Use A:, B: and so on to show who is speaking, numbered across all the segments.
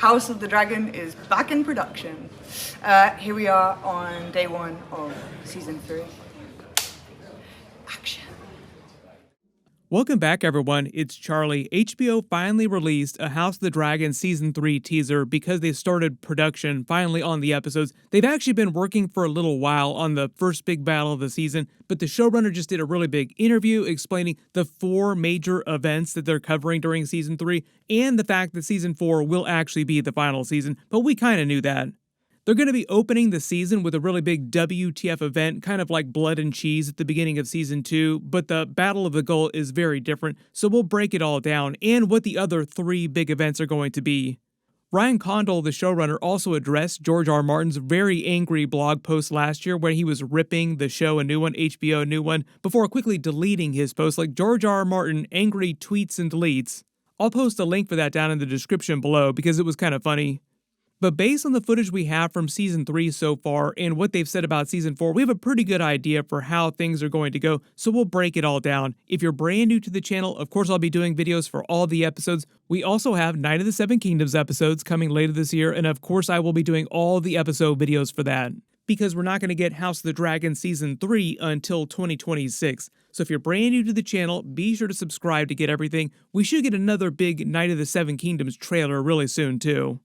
A: House of the Dragon is back in production. Here we are on day 1 of season 3. Action.
B: Welcome back, everyone. It's Charlie. HBO finally released a House of the Dragon Season 3 teaser because they started production finally on the episodes. They've actually been working for a little while on the first big battle of the season, but the showrunner just did a really big interview explaining the 4 major events that they're covering during Season 3 and the fact that Season 4 will actually be the final season, but we kind of knew that. They're going to be opening the season with a really big WTF event, kind of like Blood and Cheese at the beginning of Season 2, but the Battle of the Gullet is very different, so we'll break it all down, and what the other 3 big events are going to be. Ryan Condal, the showrunner, also addressed George R. R. Martin's very angry blog post last year where he was ripping the show a new one, HBO a new one, before quickly deleting his post like George R. R. Martin angry tweets and deletes. I'll post a link for that down in the description below because it was kind of funny. But based on the footage we have from Season 3 so far and what they've said about Season 4, we have a pretty good idea for how things are going to go, so we'll break it all down. If you're brand new to the channel, of course I'll be doing videos for all the episodes. We also have Night of the Seven Kingdoms episodes coming later this year, and of course I will be doing all the episode videos for that, because we're not going to get House of the Dragon Season 3 until 2026. So if you're brand new to the channel, be sure to subscribe to get everything. We should get another big Night of the Seven Kingdoms trailer really soon too.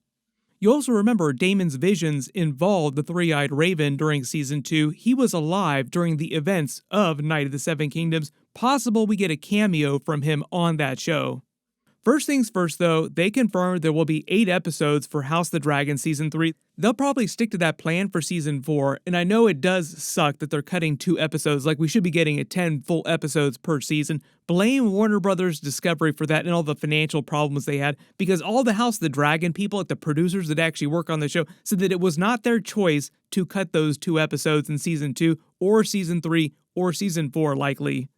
B: You also remember Daemon's visions involved the Three-Eyed Raven during Season 2. He was alive during the events of Night of the Seven Kingdoms. Possible we get a cameo from him on that show. First things first though, they confirmed there will be 8 episodes for House of the Dragon Season 3. They'll probably stick to that plan for Season 4, and I know it does suck that they're cutting 2 episodes, like we should be getting 10 full episodes per season. Blame Warner Brothers Discovery for that and all the financial problems they had, because all the House of the Dragon people, like the producers that actually work on the show, said that it was not their choice to cut those 2 episodes in Season 2, or Season 3, or Season 4 likely.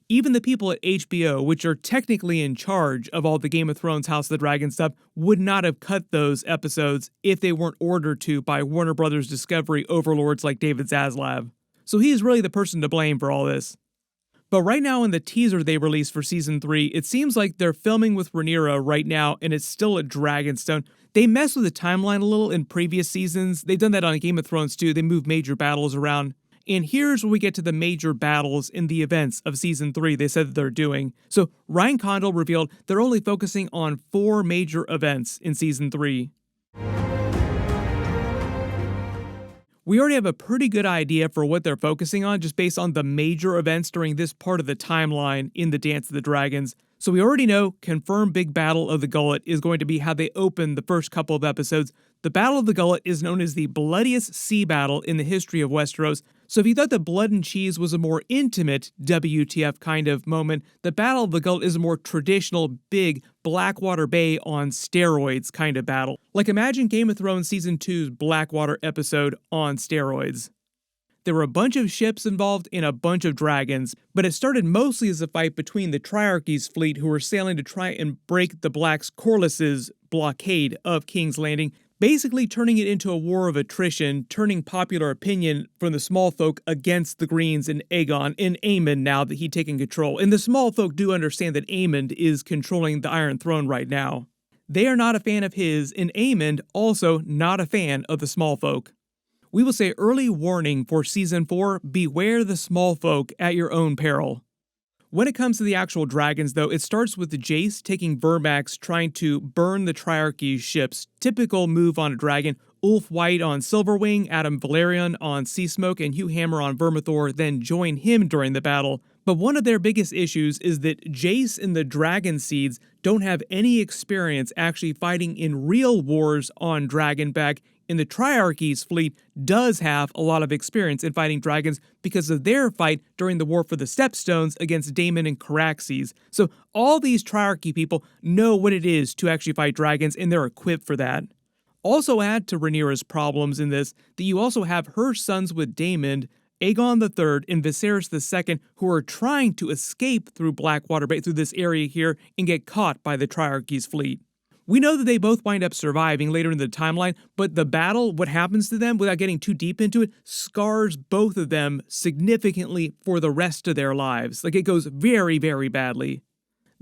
B: Even the people at HBO, which are technically in charge of all the Game of Thrones House of the Dragon stuff, would not have cut those episodes if they weren't ordered to by Warner Brothers Discovery overlords like David Zaslav. So he's really the person to blame for all this. But right now in the teaser they released for Season 3, it seems like they're filming with Rhaenyra right now and it's still at Dragonstone. They messed with the timeline a little in previous seasons. They've done that on Game of Thrones too. They move major battles around. And here's where we get to the major battles in the events of Season 3 they said that they're doing. So Ryan Condal revealed they're only focusing on 4 major events in Season 3. We already have a pretty good idea for what they're focusing on just based on the major events during this part of the timeline in the Dance of the Dragons. So we already know confirmed big battle of the Gullet is going to be how they open the first couple of episodes. The Battle of the Gullet is known as the bloodiest sea battle in the history of Westeros. So if you thought that Blood and Cheese was a more intimate WTF kind of moment, the Battle of the Gullet is a more traditional, big, Blackwater Bay on steroids kind of battle. Like imagine Game of Thrones Season 2's Blackwater episode on steroids. There were a bunch of ships involved and a bunch of dragons, but it started mostly as a fight between the Triarchy's fleet who were sailing to try and break the Blacks' Corlys's blockade of King's Landing, basically turning it into a war of attrition, turning popular opinion from the small folk against the Greens and Aegon and Aemond now that he'd taken control. And the small folk do understand that Aemond is controlling the Iron Throne right now. They are not a fan of his, and Aemond also not a fan of the small folk. We will say early warning for Season 4, beware the small folk at your own peril. When it comes to the actual dragons though, it starts with Jace taking Vermax trying to burn the Triarchy's ships. Typical move on a dragon. Ulf White on Silverwing, Addam Velaryon on Seasmoke, and Hugh Hammer on Vermithor then join him during the battle. But one of their biggest issues is that Jace and the Dragonseeds don't have any experience actually fighting in real wars on Dragonback, and the Triarchy's fleet does have a lot of experience in fighting dragons because of their fight during the War for the Stepstones against Daemon and Caraxes. So all these Triarchy people know what it is to actually fight dragons, and they're equipped for that. Also add to Rhaenyra's problems in this that you also have her sons with Daemon, Aegon III and Viserys II, who are trying to escape through Blackwater Bay, through this area here, and get caught by the Triarchy's fleet. We know that they both wind up surviving later in the timeline, but the battle, what happens to them, without getting too deep into it, scars both of them significantly for the rest of their lives. Like, it goes very, very badly.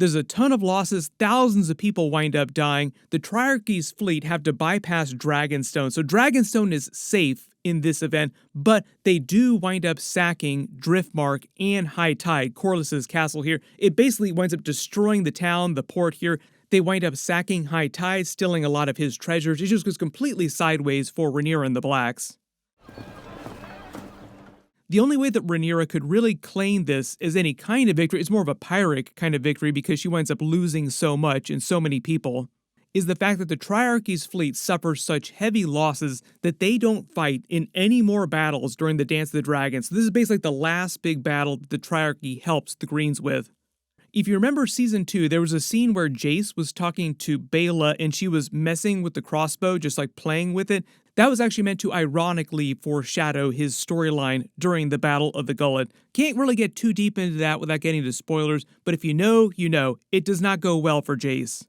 B: There's a ton of losses, thousands of people wind up dying. The Triarchy's fleet have to bypass Dragonstone, so Dragonstone is safe in this event, but they do wind up sacking Driftmark and High Tide, Corlys's castle here. It basically winds up destroying the town, the port here. They wind up sacking High Tide, stealing a lot of his treasures. It just goes completely sideways for Rhaenyra and the Blacks. The only way that Rhaenyra could really claim this as any kind of victory, it's more of a Pyrrhic kind of victory because she winds up losing so much and so many people, is the fact that the Triarchy's fleet suffers such heavy losses that they don't fight in any more battles during the Dance of the Dragons. So this is basically the last big battle that the Triarchy helps the Greens with. If you remember Season 2, there was a scene where Jace was talking to Baela and she was messing with the crossbow, just like playing with it. That was actually meant to ironically foreshadow his storyline during the Battle of the Gullet. Can't really get too deep into that without getting into spoilers, but if you know, you know. It does not go well for Jace.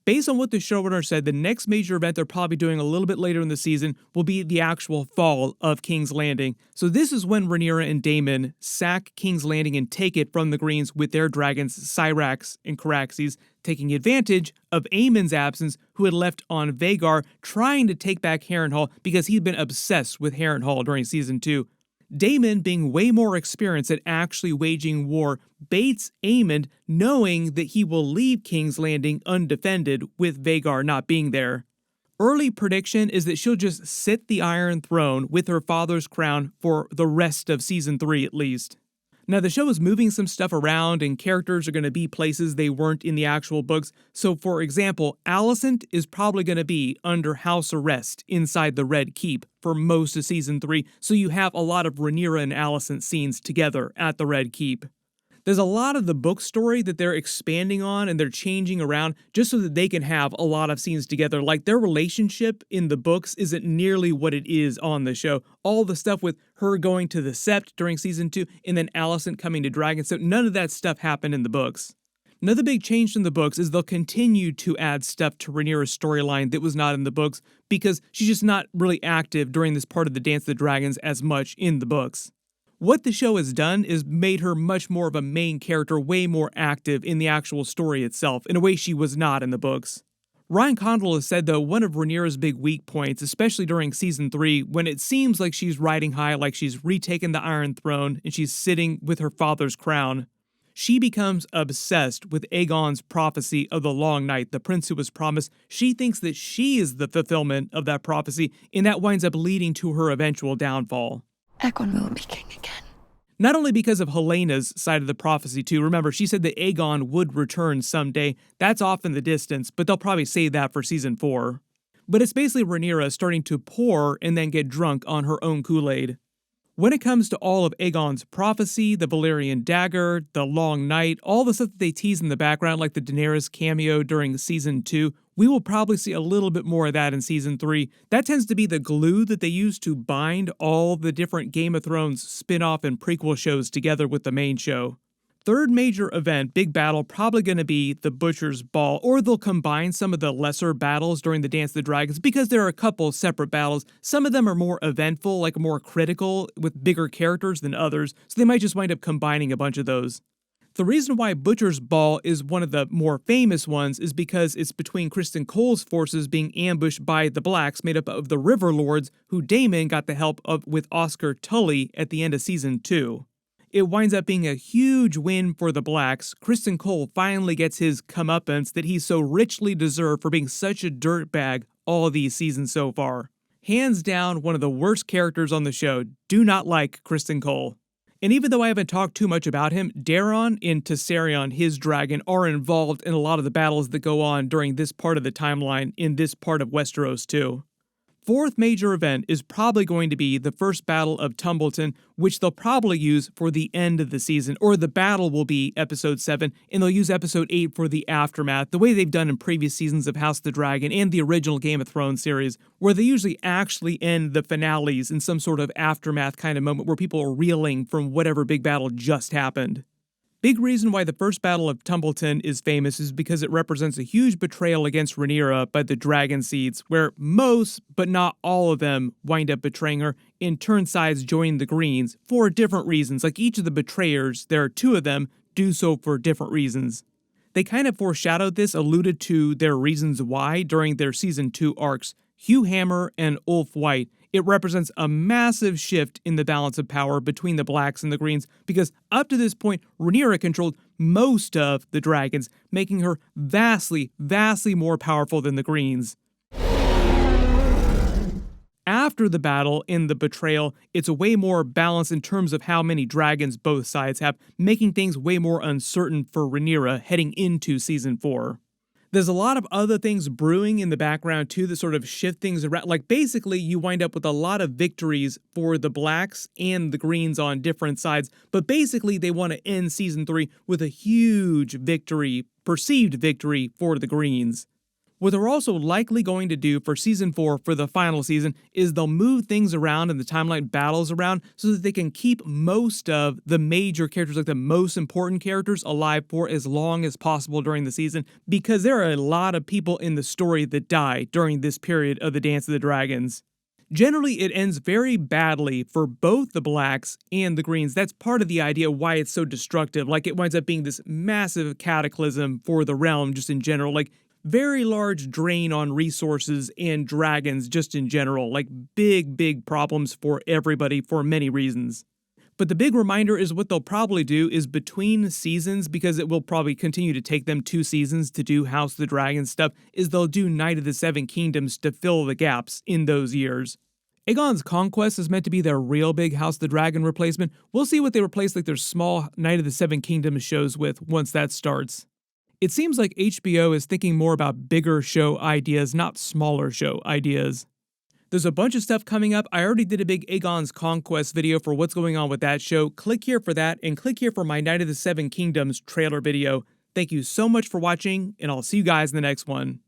B: Based on what the showrunner said, the next major event they're probably doing a little bit later in the season will be the actual fall of King's Landing. So this is when Rhaenyra and Daemon sack King's Landing and take it from the Greens with their dragons Syrax and Caraxes, taking advantage of Aemond's absence, who had left on Vhagar, trying to take back Harrenhal because he'd been obsessed with Harrenhal during Season 2. Daemon, being way more experienced at actually waging war, baits Aemond, knowing that he will leave King's Landing undefended with Vhagar not being there. Early prediction is that she'll just sit the Iron Throne with her father's crown for the rest of Season 3 at least. Now, the show is moving some stuff around and characters are going to be places they weren't in the actual books. So, for example, Alicent is probably going to be under house arrest inside the Red Keep for most of Season 3, so you have a lot of Rhaenyra and Alicent scenes together at the Red Keep. There's a lot of the book story that they're expanding on and they're changing around just so that they can have a lot of scenes together. Like, their relationship in the books isn't nearly what it is on the show. All the stuff with her going to the Sept during Season 2 and then Alicent coming to Dragonstone, none of that stuff happened in the books. Another big change from the books is they'll continue to add stuff to Rhaenyra's storyline that was not in the books because she's just not really active during this part of the Dance of the Dragons as much in the books. What the show has done is made her much more of a main character, way more active in the actual story itself, in a way she was not in the books. Ryan Condal has said, though, one of Rhaenyra's big weak points, especially during Season 3, when it seems like she's riding high, like she's retaken the Iron Throne, and she's sitting with her father's crown, she becomes obsessed with Aegon's prophecy of the Long Night, the prince who was promised. She thinks that she is the fulfillment of that prophecy, and that winds up leading to her eventual downfall.
C: Aegon will be king again.
B: Not only because of Helena's side of the prophecy too. Remember, she said that Aegon would return someday. That's off in the distance, but they'll probably save that for Season 4. But it's basically Rhaenyra starting to pour and then get drunk on her own Kool-Aid. When it comes to all of Aegon's prophecy, the Valyrian dagger, the Long Night, all the stuff that they tease in the background, like the Daenerys cameo during Season 2, we will probably see a little bit more of that in Season 3. That tends to be the glue that they use to bind all the different Game of Thrones spin-off and prequel shows together with the main show. Third major event, big battle, probably going to be the Butcher's Ball, or they'll combine some of the lesser battles during the Dance of the Dragons because there are a couple separate battles. Some of them are more eventful, like more critical, with bigger characters than others, so they might just wind up combining a bunch of those. The reason why Butcher's Ball is one of the more famous ones is because it's between Criston Cole's forces being ambushed by the Blacks, made up of the River Lords, who Daemon got the help of with Oscar Tully at the end of Season 2. It winds up being a huge win for the Blacks. Criston Cole finally gets his comeuppance that he's so richly deserved for being such a dirtbag all these seasons so far. Hands down, one of the worst characters on the show. Do not like Criston Cole. And even though I haven't talked too much about him, Daeron and Tessarion, his dragon, are involved in a lot of the battles that go on during this part of the timeline in this part of Westeros too. Fourth major event is probably going to be the first battle of Tumbleton, which they'll probably use for the end of the season, or the battle will be Episode 7, and they'll use Episode 8 for the aftermath, the way they've done in previous seasons of House of the Dragon and the original Game of Thrones series, where they usually actually end the finales in some sort of aftermath kind of moment where people are reeling from whatever big battle just happened. Big reason why the first battle of Tumbleton is famous is because it represents a huge betrayal against Rhaenyra by the Dragonseeds, where most, but not all of them, wind up betraying her and turn sides joining the Greens for different reasons. Like each of the betrayers, there are two of them, do so for different reasons. They kind of foreshadowed this, alluded to their reasons why during their Season 2 arcs. Hugh Hammer and Ulf White. It represents a massive shift in the balance of power between the blacks and the greens, because up to this point, Rhaenyra controlled most of the dragons, making her vastly, vastly more powerful than the greens. After the battle in the betrayal, it's a way more balanced in terms of how many dragons both sides have, making things way more uncertain for Rhaenyra heading into Season 4. There's a lot of other things brewing in the background too that sort of shift things around. Like basically you wind up with a lot of victories for the blacks and the greens on different sides, but basically they want to end Season 3 with a huge victory, perceived victory for the greens. What they're also likely going to do for Season 4 for the final season is they'll move things around and the timeline battles around so that they can keep most of the major characters, like the most important characters, alive for as long as possible during the season, because there are a lot of people in the story that die during this period of the Dance of the Dragons. Generally, it ends very badly for both the blacks and the greens. That's part of the idea why it's so destructive. Like, it winds up being this massive cataclysm for the realm just in general. Like, very large drain on resources and dragons just in general. Like, big problems for everybody for many reasons. But the big reminder is what they'll probably do is between seasons, because it will probably continue to take them 2 seasons to do House of the Dragon stuff, is they'll do Night of the Seven Kingdoms to fill the gaps in those years. Aegon's Conquest is meant to be their real big House of the Dragon replacement. We'll see what they replace like their small Night of the Seven Kingdoms shows with once that starts. It seems like HBO is thinking more about bigger show ideas, not smaller show ideas. There's a bunch of stuff coming up. I already did a big Aegon's Conquest video for what's going on with that show. Click here for that, and click here for my Night of the Seven Kingdoms trailer video. Thank you so much for watching, and I'll see you guys in the next one.